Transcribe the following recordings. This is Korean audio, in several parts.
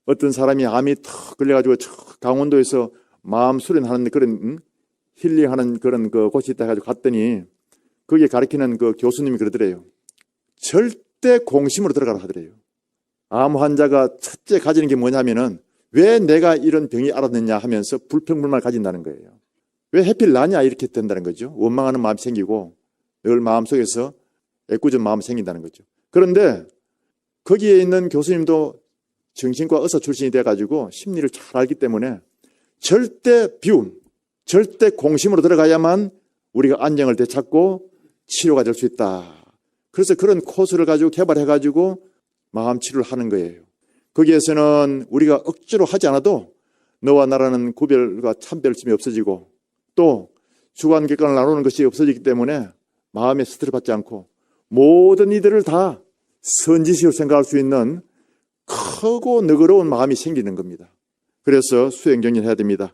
어떤 사람이 암이 턱 걸려가지고 강원도에서 마음 수련하는 그런 힐링하는 그런 그 곳이 있다 해가지고 갔더니 거기에 가르치는 그 교수님이 그러더래요. 절대 공심으로 들어가라 하더래요. 암 환자가 첫째 가지는 게 뭐냐면은 왜 내가 이런 병이 알았느냐 하면서 불평불만을 가진다는 거예요. 왜 하필 나냐 이렇게 된다는 거죠. 원망하는 마음이 생기고 늘 마음속에서 애꿎은 마음이 생긴다는 거죠. 그런데 거기에 있는 교수님도 정신과 의사 출신이 돼가지고 심리를 잘 알기 때문에 절대 비움, 절대 공심으로 들어가야만 우리가 안정을 되찾고 치료가 될 수 있다. 그래서 그런 코스를 가지고 개발해가지고 마음 치료를 하는 거예요. 거기에서는 우리가 억지로 하지 않아도 너와 나라는 구별과 참별심이 없어지고 또 주관객관을 나누는 것이 없어지기 때문에 마음에 스트레스 받지 않고 모든 이들을 다 선지식으로 생각할 수 있는 크고 너그러운 마음이 생기는 겁니다. 그래서 수행정진해야 됩니다.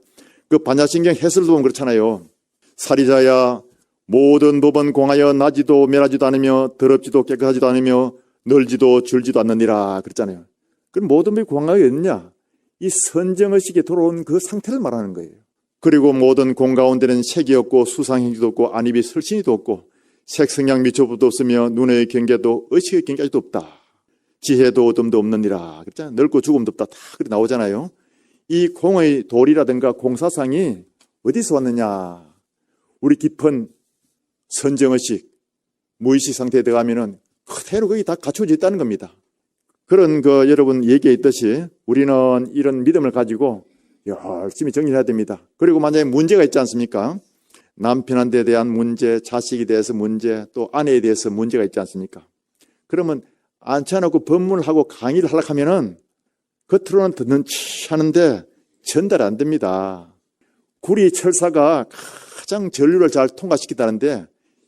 그 반야신경 해설도 보면 그렇잖아요. 사리자야 모든 법은 공하여 나지도 멸하지도 않으며 더럽지도 깨끗하지도 않으며 널지도 줄지도 않느니라 그랬잖아요. 그럼 모든 법이 공하여 있느냐? 이 선정의식에 돌아온 그 상태를 말하는 거예요. 그리고 모든 공 가운데는 색이 없고 수상행위도 없고 안입이 설신이도 없고 색성향 미처부도 없으며 눈의 경계도 의식의 경계도 없다. 지혜도 어둠도 없느니라 그랬잖아요. 넓고 죽음도 없다. 다 그렇게 나오잖아요. 이 공의 도리라든가 공사상이 어디서 왔느냐? 우리 깊은 선정의식, 무의식 상태에 들어가면은 그대로 거기 다 갖춰져 있다는 겁니다. 그런 여러분 얘기했듯이 우리는 이런 믿음을 가지고 열심히 정리해야 됩니다. 그리고 만약에 문제가 있지 않습니까? 남편한테 대한 문제, 자식에 대해서 문제, 또 아내에 대해서 문제가 있지 않습니까? 그러면 앉혀놓고 법문을 하고 강의를 하려고 하면은 겉으로는 듣는 치 하는데 전달 안 됩니다. 구리 철사가 가장 전류를 잘 통과시키다는데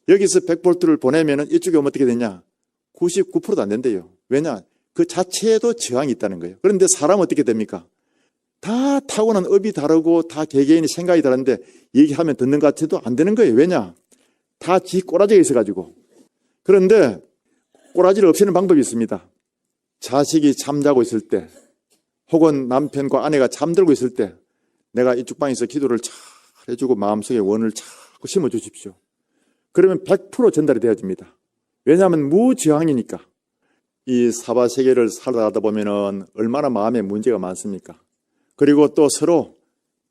여기서 100볼트를 보내면은 이쪽에 오면 어떻게 되냐? 99%도 안 된대요. 왜냐? 그 자체에도 저항이 있다는 거예요. 그런데 사람은 어떻게 됩니까? 다 타고난 업이 다르고 다 개개인의 생각이 다른데 얘기하면 듣는 것 같아도 안 되는 거예요. 왜냐? 다 지 꼬라지가 있어가지고. 그런데 꼬라지를 없애는 방법이 있습니다. 자식이 잠자고 있을 때 혹은 남편과 아내가 잠들고 있을 때 내가 이쪽 방에서 기도를 잘 해주고 마음속에 원을 자꾸 심어주십시오. 그러면 100% 전달이 되어집니다. 왜냐하면 무저항이니까. 이 사바세계를 살아가다 보면은 얼마나 마음에 문제가 많습니까? 그리고 또 서로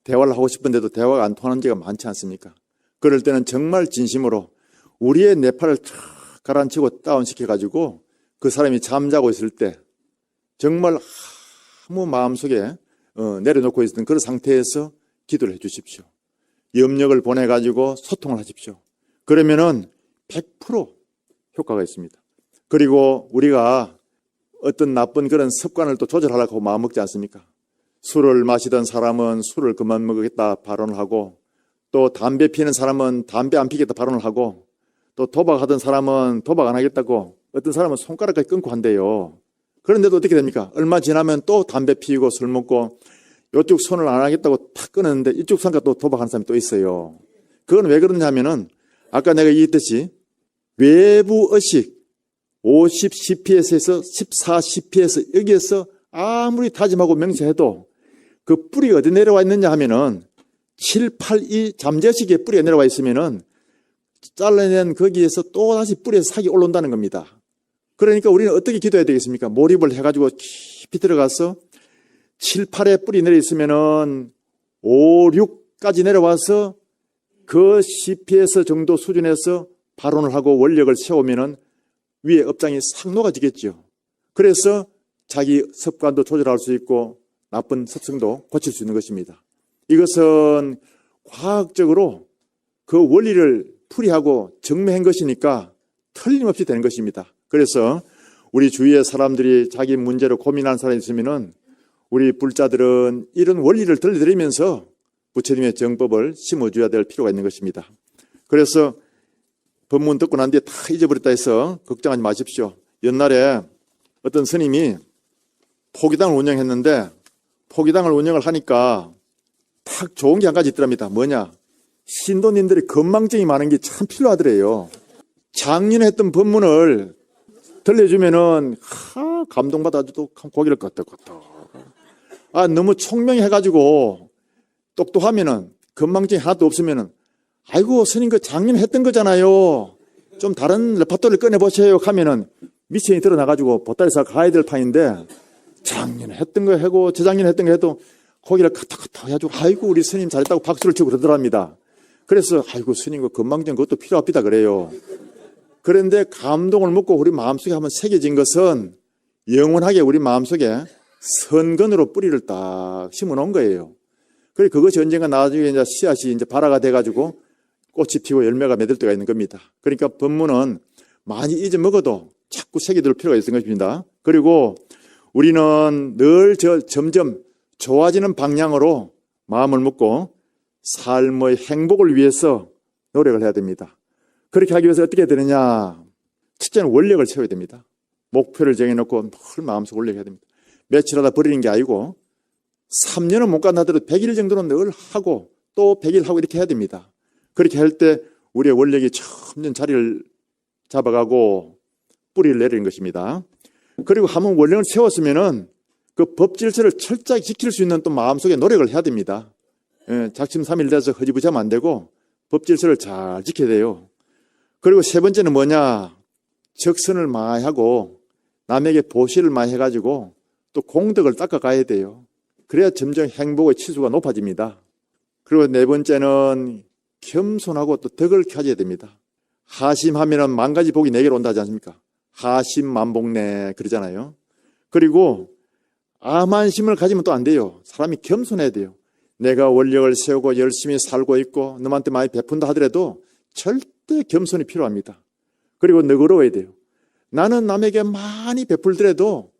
대화를 하고 싶은데도 대화가 안 통하는 데가 많지 않습니까? 그럴 때는 정말 진심으로 우리의 뇌파를 탁 가라앉히고 다운시켜가지고 그 사람이 잠자고 있을 때 정말 아무 마음속에 내려놓고 있던 그런 상태에서 기도를 해 주십시오. 염력을 보내가지고 소통을 하십시오. 그러면은 100% 효과가 있습니다. 그리고 우리가 어떤 나쁜 그런 습관을 또 조절하려고 마음먹지 않습니까? 술을 마시던 사람은 술을 그만 먹겠다 발언을 하고 또 담배 피우는 사람은 담배 안 피겠다 발언을 하고 또 도박하던 사람은 도박 안 하겠다고 어떤 사람은 손가락까지 끊고 한대요. 그런데도 어떻게 됩니까? 얼마 지나면 또 담배 피우고 술 먹고 이쪽 손을 안 하겠다고 탁 끊었는데 이쪽 손가락 또 도박하는 사람이 또 있어요. 그건 왜 그러냐면은 아까 내가 얘기했듯이 외부 의식 50 CPS에서 14 CPS 여기에서 아무리 다짐하고 명세해도 그 뿌리가 어디 내려와 있느냐 하면은 7, 8, 2 잠재의식에 뿌리가 내려와 있으면은 잘라낸 거기에서 또 다시 뿌리에서 sak이 올라온다는 겁니다. 그러니까 우리는 어떻게 기도해야 되겠습니까? 몰입을 해가지고 깊이 들어가서 7, 8에 뿌리 내려 있으면은 5, 6까지 내려와서 그 CPS 정도 수준에서 발언을 하고 원력을 세우면은 위에 업장이 싹 녹아지겠죠. 그래서 자기 습관도 조절할 수 있고 나쁜 습성도 고칠 수 있는 것입니다. 이것은 과학적으로 그 원리를 풀이하고 증명한 것이니까 틀림없이 되는 것입니다. 그래서 우리 주위의 사람들이 자기 문제로 고민하는 사람이 있으면은 우리 불자들은 이런 원리를 들려드리면서 부처님의 정법을 심어줘야 될 필요가 있는 것입니다. 그래서 법문 듣고 난 뒤에 다 잊어버렸다 해서 걱정하지 마십시오. 옛날에 어떤 스님이 포기당을 운영했는데 포기당을 운영을 하니까 딱 좋은 게 한 가지 있더랍니다. 뭐냐? 신도님들이 건망증이 많은 게 참 필요하더래요. 작년에 했던 법문을 들려주면은 감동받아도 고개를 끄덕끄덕 너무 총명해가지고 똑똑하면은 건망증이 하나도 없으면은 아이고 스님 그 작년 했던 거잖아요. 좀 다른 레파토리를 꺼내보세요 하면은 미천이 드러나가지고 보따리사 가야 될 판인데 작년에 했던 거 하고 재작년에 했던 거 해도 거기를 카타카타 해가지고 아이고 우리 스님 잘했다고 박수를 치고 그러더랍니다. 그래서 아이고 스님 그 건망증 그것도 필요합니다 그래요. 그런데 감동을 먹고 우리 마음속에 한번 새겨진 것은 영원하게 우리 마음속에 선근으로 뿌리를 딱 심어놓은 거예요. 그래 그것이 언젠가 나중에 이제 씨앗이 이제 발화가 돼가지고 꽃이 피고 열매가 맺을 때가 있는 겁니다. 그러니까 법문은 많이 잊어먹어도 자꾸 새겨둘 필요가 있는 것입니다. 그리고 우리는 늘 점점 좋아지는 방향으로 마음을 먹고 삶의 행복을 위해서 노력을 해야 됩니다. 그렇게 하기 위해서 어떻게 해야 되느냐? 첫째는 원력을 세워야 됩니다. 목표를 정해놓고 늘 마음속 원력을 해야 됩니다. 며칠 하다 버리는 게 아니고 3년은 못 간다더라도 100일 정도는 늘 하고 또 100일 하고 이렇게 해야 됩니다. 그렇게 할 때 우리의 원력이 점점 자리를 잡아가고 뿌리를 내리는 것입니다. 그리고 한번 원력을 세웠으면은 그 법질서를 철저히 지킬 수 있는 또 마음속에 노력을 해야 됩니다. 작심삼일돼서 허지부지하면 안 되고 법질서를 잘 지켜야 돼요. 그리고 세 번째는 뭐냐? 적선을 많이 하고 남에게 보시를 많이 해가지고 또 공덕을 닦아가야 돼요. 그래야 점점 행복의 치수가 높아집니다. 그리고 네 번째는 겸손하고 또 덕을 가져야 됩니다. 하심하면은 만 가지 복이 4개로 온다지 않습니까? 하심만복내 그러잖아요. 그리고 아만심을 가지면 또 안 돼요. 사람이 겸손해야 돼요. 내가 원력을 세우고 열심히 살고 있고 남한테 많이 베푼다 하더라도 절대 겸손이 필요합니다. 그리고 너그러워야 돼요. 나는 남에게 많이 베풀더라도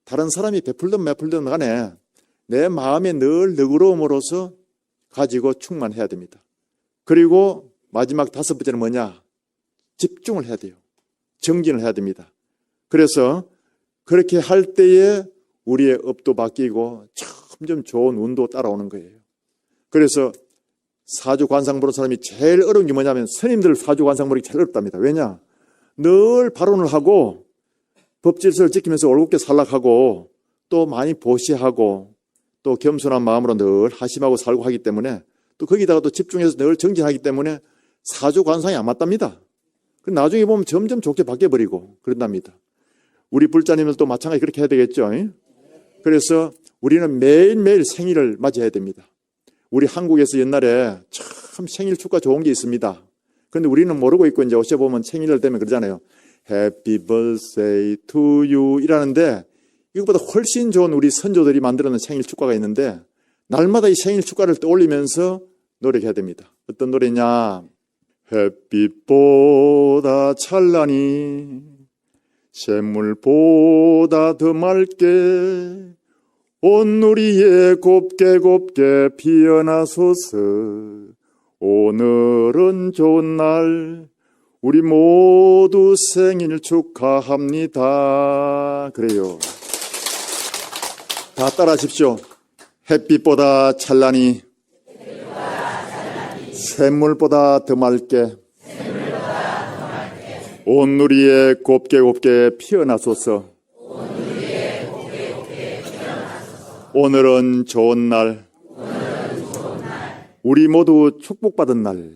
다른 사람이 베풀든 베풀든 간에 내 마음에 늘 너그러움으로서 가지고 충만해야 됩니다. 그리고 마지막 5번째는 뭐냐? 집중을 해야 돼요. 정진을 해야 됩니다. 그래서 그렇게 할 때에 우리의 업도 바뀌고 점점 좋은 운도 따라오는 거예요. 그래서 사주관상 보는 사람이 제일 어려운 게 뭐냐면 스님들 사주관상 보기 제일 어렵답니다. 왜냐? 늘 발언을 하고 법질서를 지키면서 올곧게 살락하고 또 많이 보시하고 또 겸손한 마음으로 늘 하심하고 살고 하기 때문에 또 거기다가 또 집중해서 늘 정진하기 때문에 사주관상이 안 맞답니다. 나중에 보면 점점 좋게 바뀌어버리고 그런답니다. 우리 불자님들도 마찬가지 그렇게 해야 되겠죠. 그래서 우리는 매일매일 생일을 맞이해야 됩니다. 우리 한국에서 옛날에 참 생일 축가 좋은 게 있습니다. 그런데 우리는 모르고 있고 이제 옷에 보면 생일을 되면 그러잖아요. Happy birthday to you 이라는데 이것보다 훨씬 좋은 우리 선조들이 만들어낸 생일 축가가 있는데 날마다 이 생일 축가를 떠올리면서 노력해야 됩니다. 어떤 노래냐? 햇빛보다 찬란히 샘물보다 더 맑게 온누리에 곱게 곱게 피어나소서. 오늘은 좋은 날 우리 모두 생일 축하합니다. 그래요. 다 따라 하십시오. 햇빛보다 찬란히 샘물보다 더 맑게 온누리에 곱게 곱게 피어나소서. 오늘은 좋은 날 우리 모두 축복받은 날.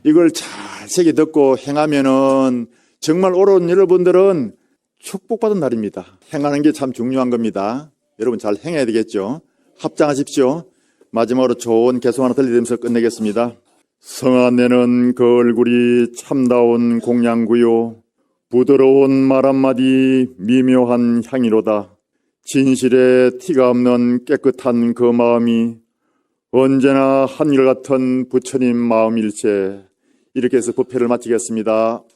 이걸 잘 새겨 듣고 행하면은 정말 옳은 여러분들은 축복받은 날입니다. 행하는 게 참 중요한 겁니다. 여러분 잘 행해야 되겠죠. 합장하십시오. 마지막으로 좋은 개송 하나 들려드리면서 끝내겠습니다. 성안내는 그 얼굴이 참다운 공양구요 부드러운 말 한마디 미묘한 향이로다. 진실에 티가 없는 깨끗한 그 마음이 언제나 한결같은 부처님 마음일세. 이렇게 해서 법회를 마치겠습니다.